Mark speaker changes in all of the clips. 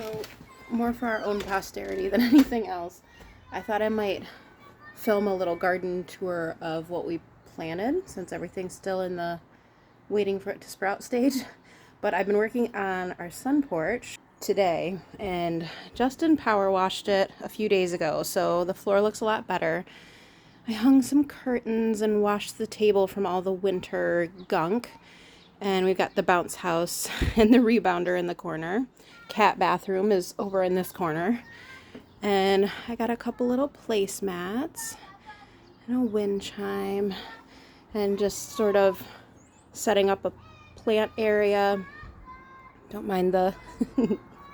Speaker 1: So, more for our own posterity than anything else, I thought I might film a little garden tour of what we planted, since everything's still in the waiting for it to sprout stage. But I've been working on our sun porch today, and Justin power washed it a few days ago, so the floor looks a lot better. I hung some curtains and washed the table from all the winter gunk. And we've got the bounce house and the rebounder in the corner. Cat bathroom is over in this corner. And I got a couple little placemats and a wind chime and just sort of setting up a plant area. Don't mind the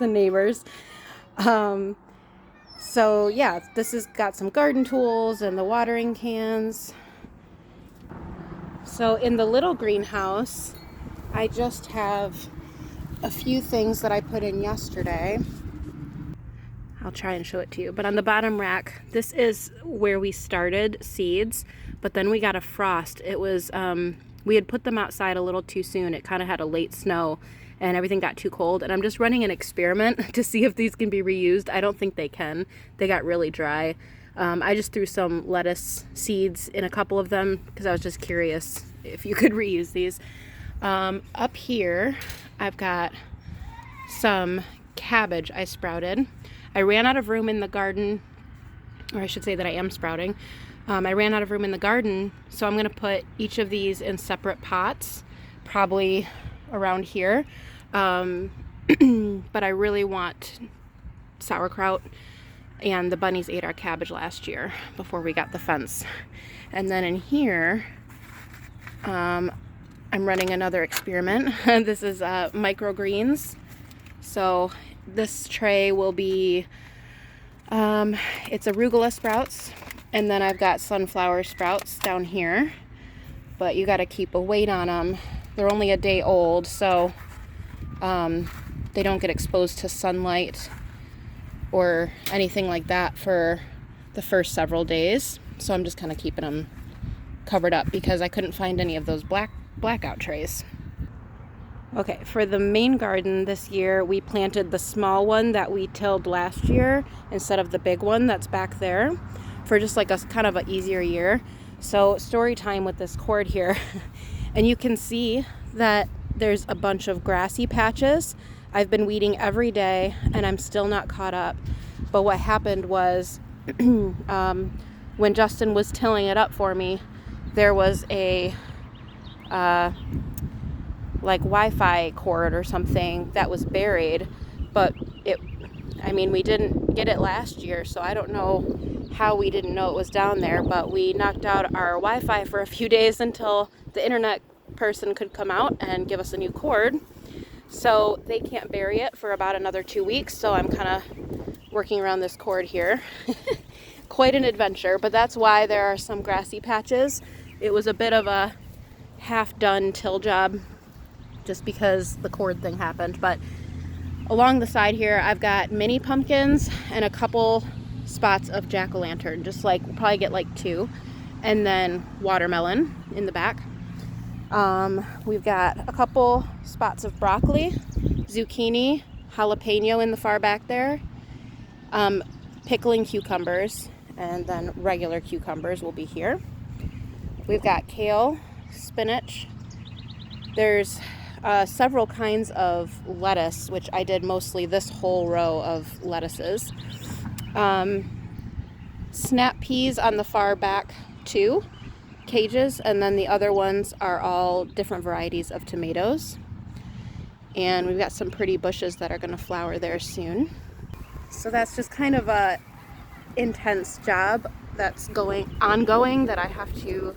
Speaker 1: the neighbors. So yeah, this has got some garden tools and the watering cans. So in the little greenhouse, I just have a few things that I put in yesterday. I'll try and show it to you. But on the bottom rack, this is where we started seeds, but then we got a frost. It was, we had put them outside a little too soon. It kind of had a late snow and everything got too cold. And I'm just running an experiment to see if these can be reused. I don't think they can. They got really dry. I just threw some lettuce seeds in a couple of them because I was just curious if you could reuse these. Up here, I've got some cabbage I sprouted. I ran out of room in the garden, or I should say that I am sprouting. I ran out of room in the garden, so I'm going to put each of these in separate pots, probably around here. But I really want sauerkraut, and the bunnies ate our cabbage last year before we got the fence. And then in here, I'm running another experiment. This is microgreens. So this tray will be, it's arugula sprouts, and then I've got sunflower sprouts down here. But you got to keep a weight on them. They're only a day old, so they don't get exposed to sunlight or anything like that for the first several days. So I'm just kind of keeping them covered up because I couldn't find any of those blackout trays. Okay, for the main garden this year, we planted the small one that we tilled last year instead of the big one that's back there for just like a kind of an easier year. So story time with this cord here. And you can see that there's a bunch of grassy patches. I've been weeding every day and I'm still not caught up. But what happened was when Justin was tilling it up for me, there was a like Wi-Fi cord or something that was buried, but we didn't get it last year, so I don't know how we didn't know it was down there, but we knocked out our Wi-Fi for a few days until the internet person could come out and give us a new cord. So they can't bury it for about another 2 weeks, so I'm kind of working around this cord here. Quite an adventure, but that's why there are some grassy patches. It was a bit of a half-done till job just because the cord thing happened. But along the side here, I've got mini pumpkins and a couple spots of jack-o'-lantern, just like, we'll probably get like 2, and then watermelon in the back. We've got a couple spots of broccoli, zucchini, jalapeno in the far back there, pickling cucumbers, and then regular cucumbers will be here. We've got kale, spinach. There's several kinds of lettuce, which I did mostly this whole row of lettuces. Snap peas on the far back 2 cages, and then the other ones are all different varieties of tomatoes. And we've got some pretty bushes that are going to flower there soon. So that's just kind of a intense job that's ongoing that I have to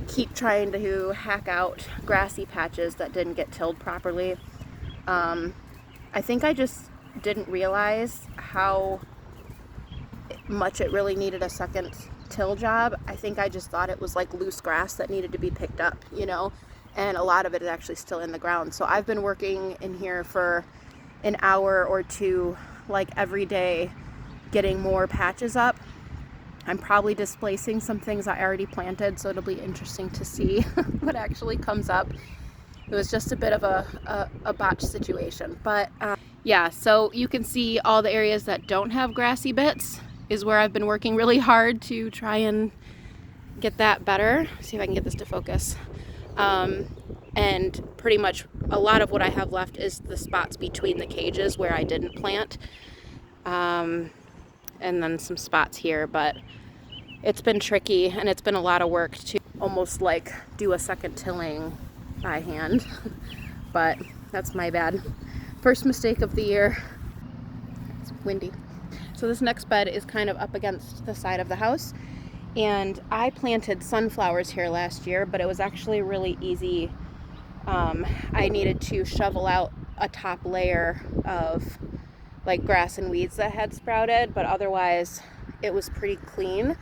Speaker 1: keep trying to hack out grassy patches that didn't get tilled properly. I think I just didn't realize how much it really needed a second till job. I think I just thought it was like loose grass that needed to be picked up, and a lot of it is actually still in the ground. So I've been working in here for an hour or 2, like every day, getting more patches up. I'm probably displacing some things I already planted, so it'll be interesting to see what actually comes up. It was just a bit of a botch situation, but Yeah, so you can see all the areas that don't have grassy bits is where I've been working really hard to try and get that better. See if I can get this to focus. And pretty much a lot of what I have left is the spots between the cages where I didn't plant. And then some spots here, but it's been tricky and it's been a lot of work to almost like do a second tilling by hand. But that's my bad. First mistake of the year. It's windy. So this next bed is kind of up against the side of the house. And I planted sunflowers here last year, but it was actually really easy. I needed to shovel out a top layer of like grass and weeds that had sprouted, but otherwise it was pretty clean.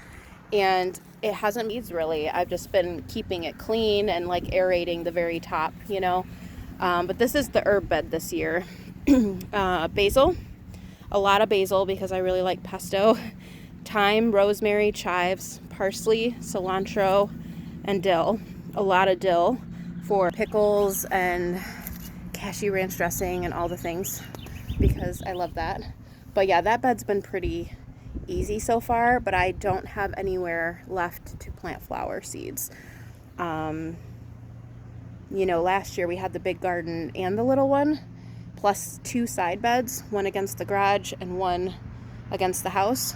Speaker 1: And it hasn't weeds really. I've just been keeping it clean and like aerating the very top, you know. But this is the herb bed this year. Basil, a lot of basil because I really like pesto. Thyme, rosemary, chives, parsley, cilantro, and dill. A lot of dill for pickles and cashew ranch dressing and all the things because I love that. But yeah, that bed's been pretty easy so far, but I don't have anywhere left to plant flower seeds. You know, last year we had the big garden and the little one, plus 2 side beds, one against the garage and one against the house.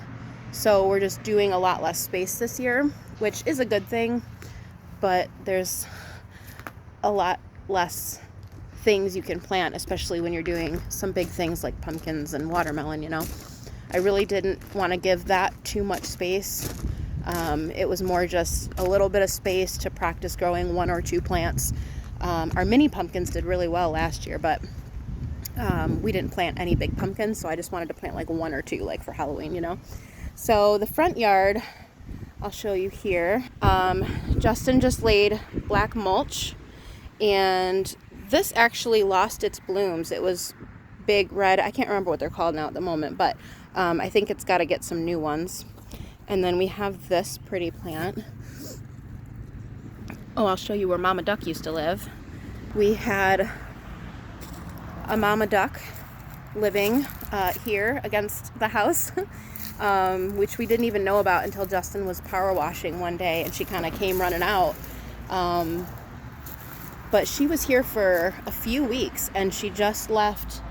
Speaker 1: So we're just doing a lot less space this year, which is a good thing, but there's a lot less things you can plant, especially when you're doing some big things like pumpkins and watermelon, you know. I really didn't want to give that too much space. It was more just a little bit of space to practice growing 1 or 2 plants. Our mini pumpkins did really well last year, but we didn't plant any big pumpkins, so I just wanted to plant like 1 or 2, like for Halloween, you know. So the front yard, I'll show you here. Justin just laid black mulch, and this actually lost its blooms. It was big red. I can't remember what they're called now at the moment, but I think it's got to get some new ones. And then we have this pretty plant. Oh, I'll show you where Mama Duck used to live. We had a Mama Duck living here against the house, which we didn't even know about until Justin was power washing one day and she kind of came running out. But she was here for a few weeks and she just left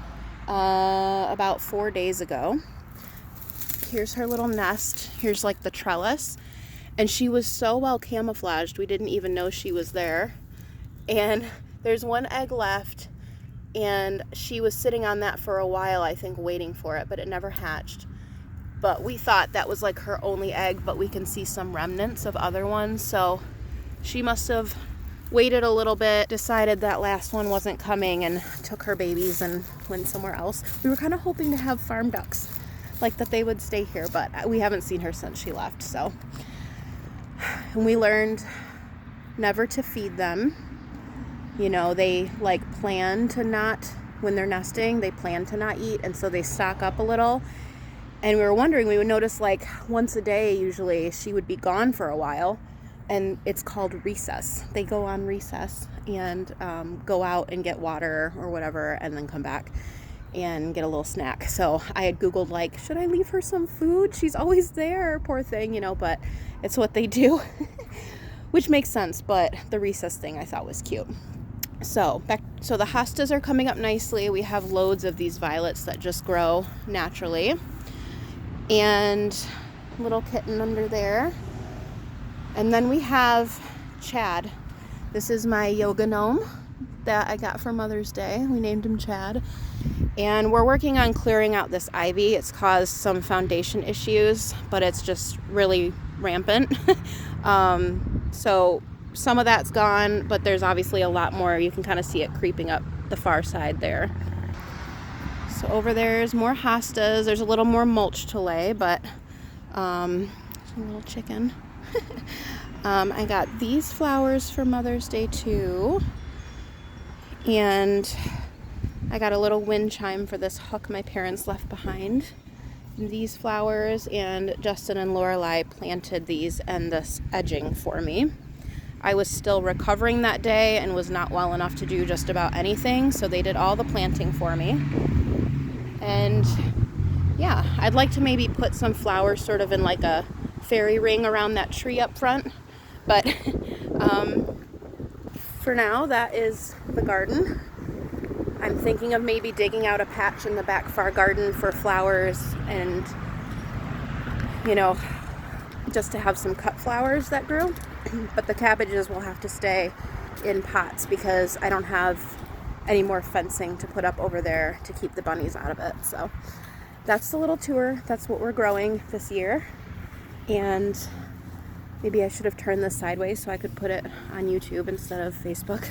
Speaker 1: about 4 days ago. Here's her little nest. Here's like the trellis. And she was so well camouflaged, we didn't even know she was there. And there's 1 egg left, and she was sitting on that for a while, I think, waiting for it, but it never hatched. But we thought that was like her only egg, but we can see some remnants of other ones. So she must have waited a little bit, decided that last one wasn't coming, and took her babies and went somewhere else. We were kind of hoping to have farm ducks, like that they would stay here, but we haven't seen her since she left. So, and we learned never to feed them. You know, they like plan to not, when they're nesting, they plan to not eat, and so they stock up a little. And we were wondering, we would notice like once a day usually she would be gone for a while, and it's called recess. They go on recess and go out and get water or whatever and then come back and get a little snack. So I had Googled like, should I leave her some food? She's always there, poor thing, you know, but it's what they do, which makes sense. But the recess thing I thought was cute. So the hostas are coming up nicely. We have loads of these violets that just grow naturally. And little kitten under there. And then we have Chad. This is my yoga gnome that I got for Mother's Day. We named him Chad. And we're working on clearing out this ivy. It's caused some foundation issues, but it's just really rampant. So some of that's gone, but there's obviously a lot more. You can kind of see it creeping up the far side there. So over there's more hostas. There's a little more mulch to lay, but a little chicken. I got these flowers for Mother's Day too. And I got a little wind chime for this hook my parents left behind. And these flowers, and Justin and Lorelei planted these and this edging for me. I was still recovering that day and was not well enough to do just about anything, so they did all the planting for me. And yeah, I'd like to maybe put some flowers sort of in like a fairy ring around that tree up front. But for now, that is the garden. I'm thinking of maybe digging out a patch in the back of our garden for flowers and, you know, just to have some cut flowers that grew. But the cabbages will have to stay in pots because I don't have any more fencing to put up over there to keep the bunnies out of it. So that's the little tour. That's what we're growing this year. And maybe I should have turned this sideways so I could put it on YouTube instead of Facebook.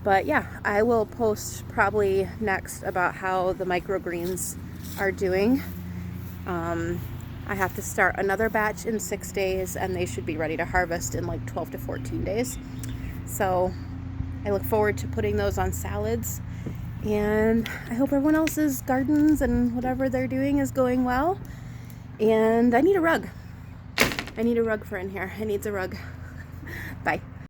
Speaker 1: But yeah, I will post probably next about how the microgreens are doing. I have to start another batch in 6 days, and they should be ready to harvest in like 12 to 14 days. So I look forward to putting those on salads, and I hope everyone else's gardens and whatever they're doing is going well. And I need a rug. I need a rug for in here. It needs a rug. Bye.